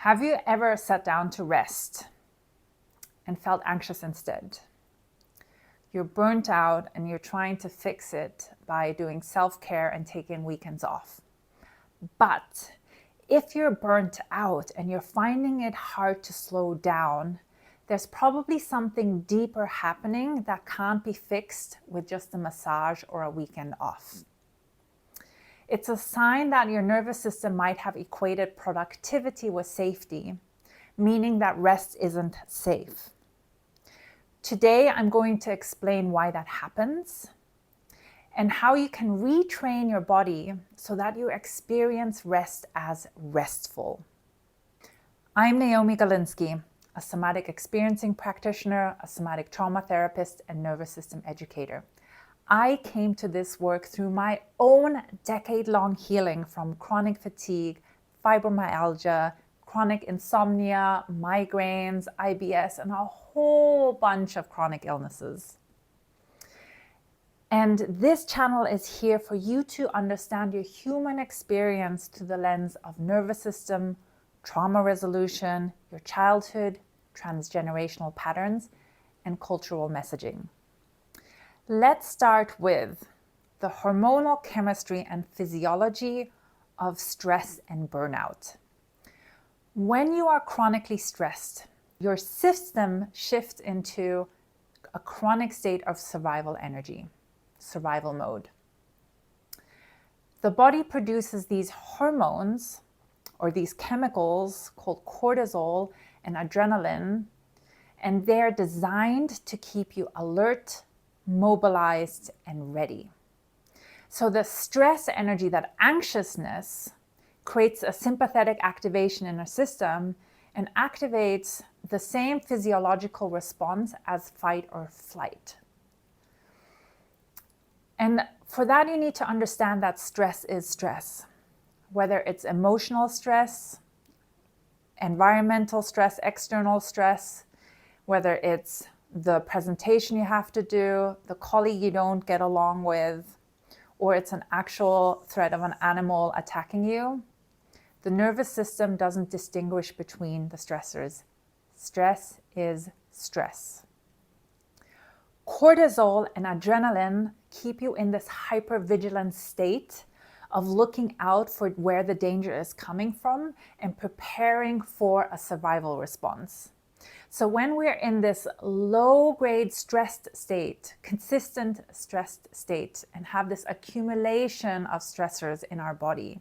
Have you ever sat down to rest and felt anxious instead? You're burnt out and you're trying to fix it by doing self-care and taking weekends off. But if you're burnt out and you're finding it hard to slow down, there's probably something deeper happening that can't be fixed with just a massage or a weekend off. It's a sign that your nervous system might have equated productivity with safety, meaning that rest isn't safe. Today, I'm going to explain why that happens and how you can retrain your body so that you experience rest as restful. I'm Naomi Galinsky, a somatic experiencing practitioner, a somatic trauma therapist, and nervous system educator. I came to this work through my own decade-long healing from chronic fatigue, fibromyalgia, chronic insomnia, migraines, IBS, and a whole bunch of chronic illnesses. And this channel is here for you to understand your human experience through the lens of nervous system, trauma resolution, your childhood, transgenerational patterns, and cultural messaging. Let's start with the hormonal chemistry and physiology of stress and burnout. When you are chronically stressed, your system shifts into a chronic state of survival energy, survival mode. The body produces these hormones or these chemicals called cortisol and adrenaline, and they're designed to keep you alert, mobilized, and ready. So the stress energy, that anxiousness, creates a sympathetic activation in our system and activates the same physiological response as fight or flight. And for that, you need to understand that stress is stress. Whether it's emotional stress, environmental stress, external stress, whether it's the presentation you have to do, the colleague you don't get along with, or it's an actual threat of an animal attacking you, the nervous system doesn't distinguish between the stressors. Stress is stress. Cortisol and adrenaline keep you in this hypervigilance state of looking out for where the danger is coming from and preparing for a survival response. So when we're in this low-grade stressed state, consistent stressed state, and have this accumulation of stressors in our body,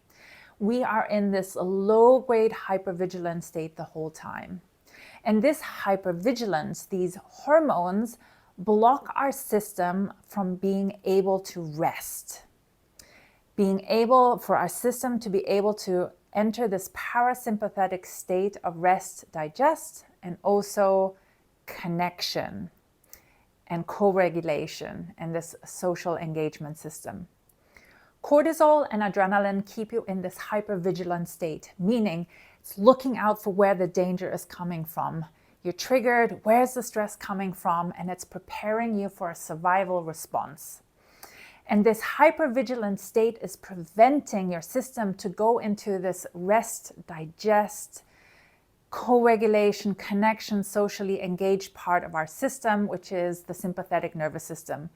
we are in this low-grade hypervigilant state the whole time. And this hypervigilance, these hormones, block our system from being able to rest. For our system to be able to enter this parasympathetic state of rest, digest, and also connection and co-regulation and this social engagement system. Cortisol and adrenaline keep you in this hypervigilant state, meaning it's looking out for where the danger is coming from. You're triggered, where's the stress coming from, and it's preparing you for a survival response. And this hypervigilant state is preventing your system to go into this rest, digest, co-regulation, connection, socially engaged part of our system, which is the sympathetic nervous system.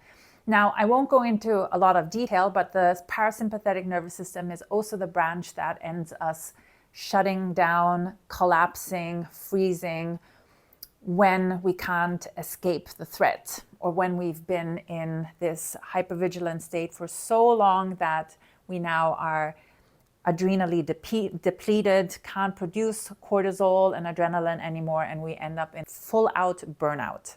Now, I won't go into a lot of detail, but the parasympathetic nervous system is also the branch that ends us shutting down, collapsing, freezing when we can't escape the threat, or when we've been in this hypervigilant state for so long that we now are adrenally depleted, can't produce cortisol and adrenaline anymore, and we end up in full-out burnout.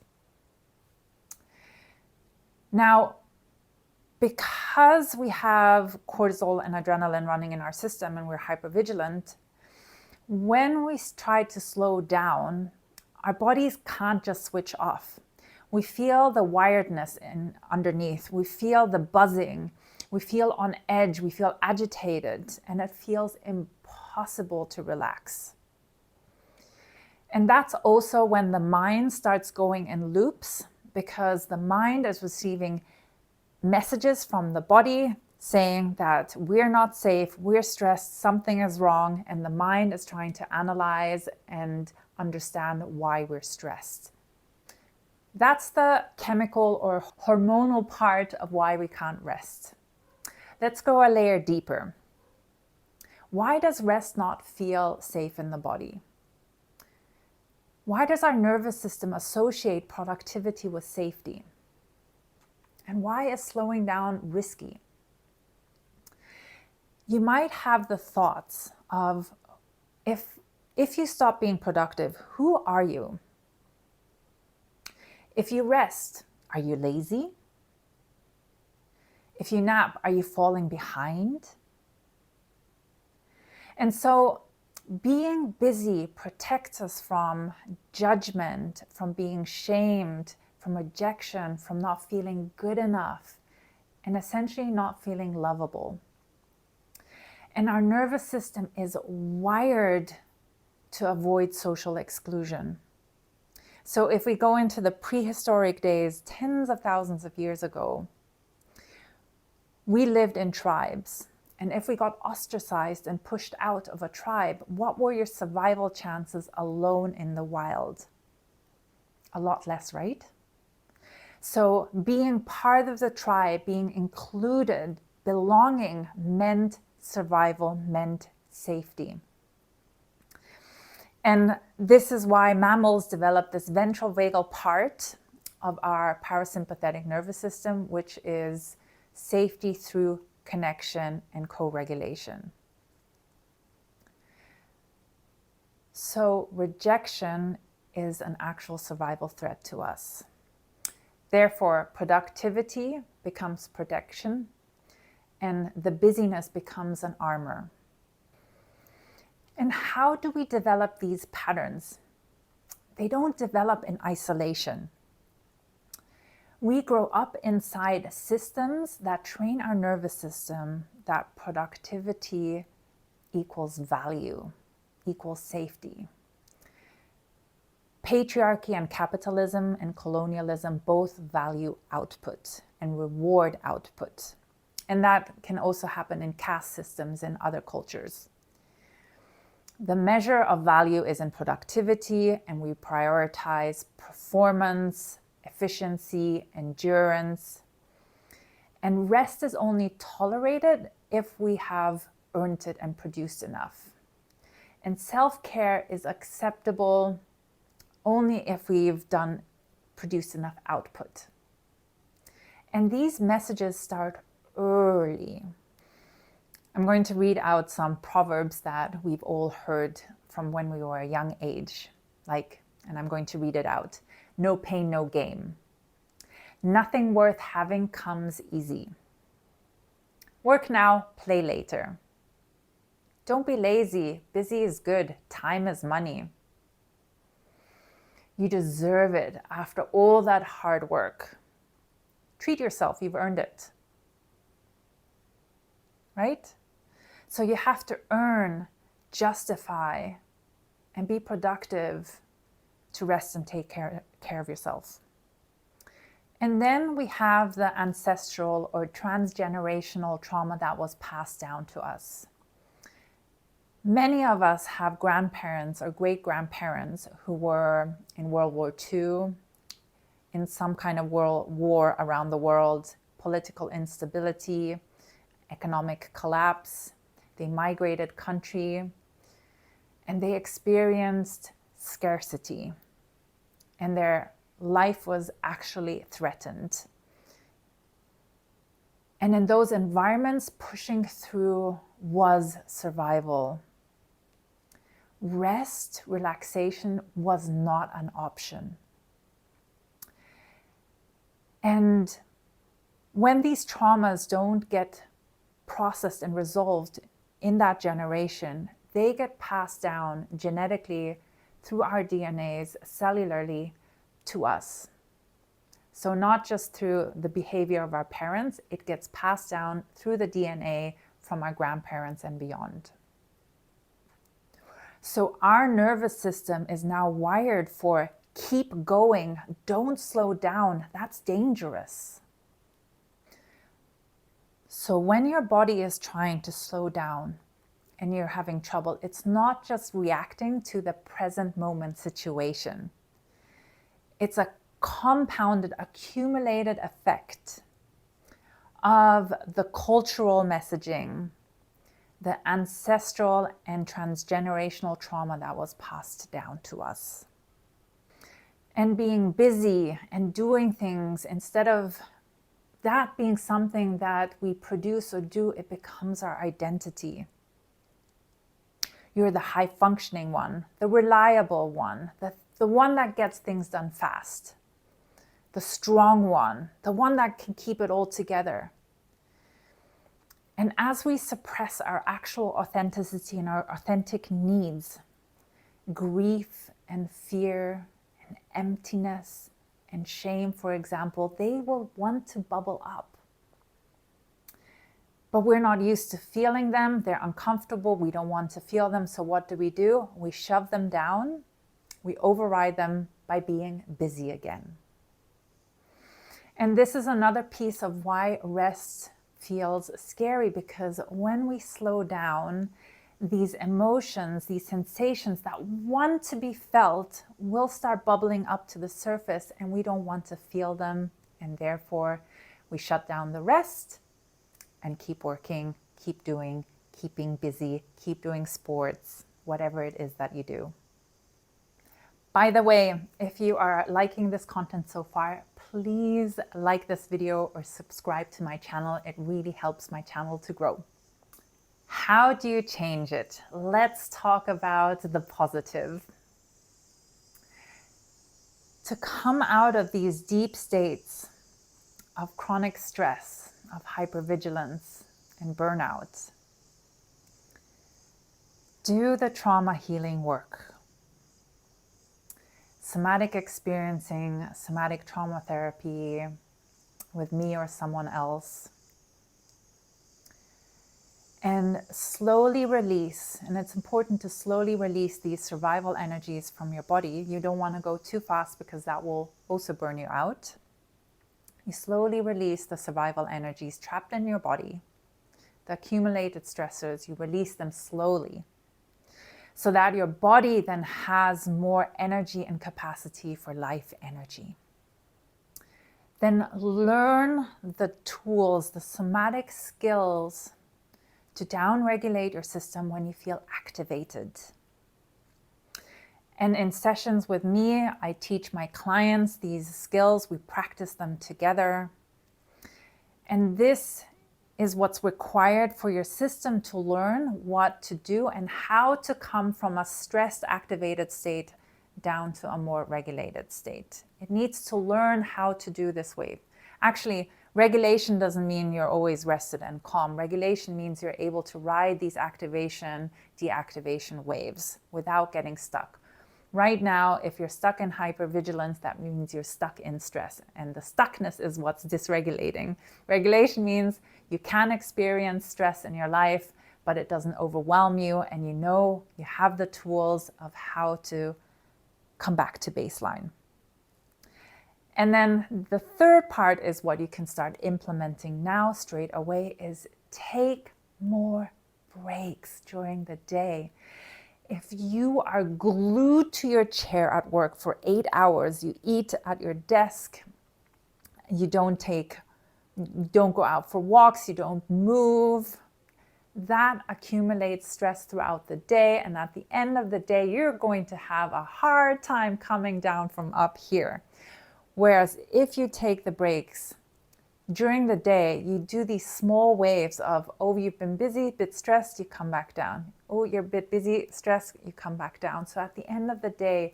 Now, because we have cortisol and adrenaline running in our system and we're hypervigilant, when we try to slow down, our bodies can't just switch off. We feel the wiredness underneath. We feel the buzzing. We feel on edge. We feel agitated, and it feels impossible to relax. And that's also when the mind starts going in loops, because the mind is receiving messages from the body, saying that we're not safe, we're stressed, something is wrong, and the mind is trying to analyze and understand why we're stressed. That's the chemical or hormonal part of why we can't rest. Let's go a layer deeper. Why does rest not feel safe in the body? Why does our nervous system associate productivity with safety? And why is slowing down risky? You might have the thoughts of, if you stop being productive, who are you? If you rest, are you lazy? If you nap, are you falling behind? And so being busy protects us from judgment, from being shamed, from rejection, from not feeling good enough, and essentially not feeling lovable. And our nervous system is wired to avoid social exclusion. So if we go into the prehistoric days, tens of thousands of years ago, we lived in tribes. And if we got ostracized and pushed out of a tribe, what were your survival chances alone in the wild? A lot less, right? So being part of the tribe, being included, belonging meant survival, meant safety. And this is why mammals develop this ventral vagal part of our parasympathetic nervous system, which is safety through connection and co-regulation. So rejection is an actual survival threat to us. Therefore, productivity becomes protection, and the busyness becomes an armor. And how do we develop these patterns? They don't develop in isolation. We grow up inside systems that train our nervous system that productivity equals value, equals safety. Patriarchy and capitalism and colonialism both value output and reward output. And that can also happen in caste systems in other cultures. The measure of value is in productivity, and we prioritize performance, efficiency, endurance. And rest is only tolerated if we have earned it and produced enough. And self-care is acceptable only if we've produced enough output. And these messages start early. I'm going to read out some proverbs that we've all heard from when we were a young age. And I'm going to read it out. No pain, no gain. Nothing worth having comes easy. Work now, play later. Don't be lazy. Busy is good. Time is money. You deserve it after all that hard work. Treat yourself. You've earned it. Right? So you have to earn, justify, and be productive to rest and take care of yourself. And then we have the ancestral or transgenerational trauma that was passed down to us. Many of us have grandparents or great-grandparents who were in World War II, in some kind of world war around the world, political instability, economic collapse. They migrated country, and they experienced scarcity, and their life was actually threatened. And in those environments, pushing through was survival. Rest, relaxation was not an option. And when these traumas don't get processed and resolved in that generation, they get passed down genetically through our DNAs cellularly to us. So not just through the behavior of our parents, it gets passed down through the DNA from our grandparents and beyond. So our nervous system is now wired for keep going, don't slow down, that's dangerous. So when your body is trying to slow down and you're having trouble, it's not just reacting to the present moment situation. It's a compounded, accumulated effect of the cultural messaging, the ancestral and transgenerational trauma that was passed down to us. And being busy and doing things, instead of that being something that we produce or do, it becomes our identity. You're the high functioning one, the reliable one, the one that gets things done fast, the strong one, the one that can keep it all together. And as we suppress our actual authenticity and our authentic needs, grief and fear and emptiness and shame, for example, they will want to bubble up. But we're not used to feeling them. They're uncomfortable. We don't want to feel them. So what do? We shove them down. We override them by being busy again. And this is another piece of why rest feels scary, because when we slow down, these emotions, these sensations that want to be felt will start bubbling up to the surface, and we don't want to feel them. And therefore, we shut down the rest and keep working, keep doing, keep being busy, keep doing sports, whatever it is that you do. By the way, if you are liking this content so far, please like this video or subscribe to my channel. It really helps my channel to grow. How do you change it? Let's talk about the positive. To come out of these deep states of chronic stress, of hypervigilance and burnout, do the trauma healing work. Somatic experiencing, somatic trauma therapy with me or someone else. And slowly release, and it's important to slowly release these survival energies from your body. You don't want to go too fast because that will also burn you out. You slowly release the survival energies trapped in your body, the accumulated stressors. You release them slowly so that your body then has more energy and capacity for life energy. Then learn the tools, the somatic skills to downregulate your system when you feel activated. And in sessions with me, I teach my clients these skills. We practice them together. And this is what's required for your system to learn what to do and how to come from a stressed, activated state down to a more regulated state. It needs to learn how to do this way. Actually, regulation doesn't mean you're always rested and calm. Regulation means you're able to ride these activation, deactivation waves without getting stuck. Right now, if you're stuck in hypervigilance, that means you're stuck in stress. And the stuckness is what's dysregulating. Regulation means you can experience stress in your life, but it doesn't overwhelm you. And you know you have the tools of how to come back to baseline. And then the third part is what you can start implementing now straight away is take more breaks during the day. If you are glued to your chair at work for 8 hours, you eat at your desk, you don't go out for walks, you don't move, that accumulates stress throughout the day. And at the end of the day, you're going to have a hard time coming down from up here. Whereas if you take the breaks during the day, you do these small waves of, oh, you've been busy, a bit stressed, you come back down. Oh, you're a bit busy, stressed, you come back down. So at the end of the day,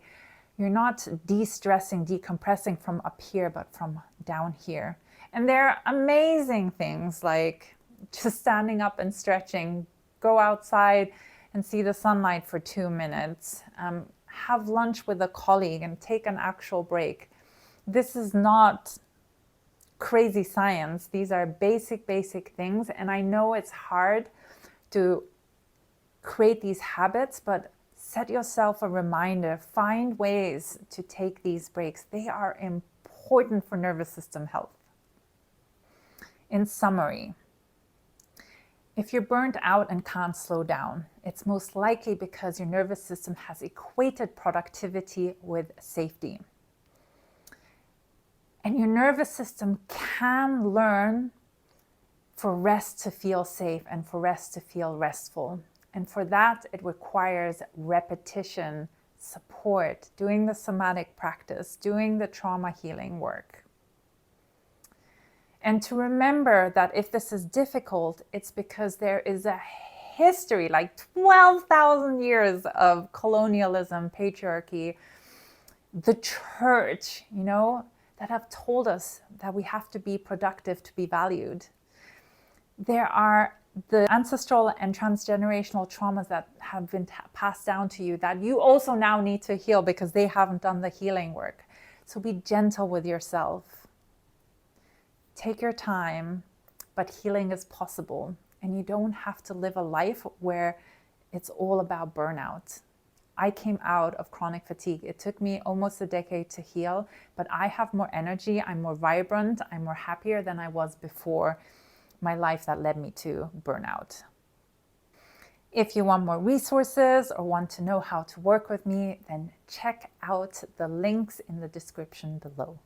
you're not de-stressing, decompressing from up here, but from down here. And there are amazing things like just standing up and stretching, go outside and see the sunlight for 2 minutes, have lunch with a colleague and take an actual break. This is not crazy science. These are basic things. And I know it's hard to create these habits, but set yourself a reminder. Find ways to take these breaks. They are important for nervous system health. In summary, If you're burnt out and can't slow down, it's most likely because your nervous system has equated productivity with safety. And your nervous system can learn for rest to feel safe and for rest to feel restful. And for that, it requires repetition, support, doing the somatic practice, doing the trauma healing work. And to remember that if this is difficult, it's because there is a history, like 12,000 years of colonialism, patriarchy, the church, that have told us that we have to be productive to be valued. There are the ancestral and transgenerational traumas that have been passed down to you that you also now need to heal because they haven't done the healing work. So be gentle with yourself. Take your time, but healing is possible. And you don't have to live a life where it's all about burnout. I came out of chronic fatigue. It took me almost a decade to heal, but I have more energy, I'm more vibrant, I'm more happier than I was before my life that led me to burnout. If you want more resources or want to know how to work with me, then check out the links in the description below.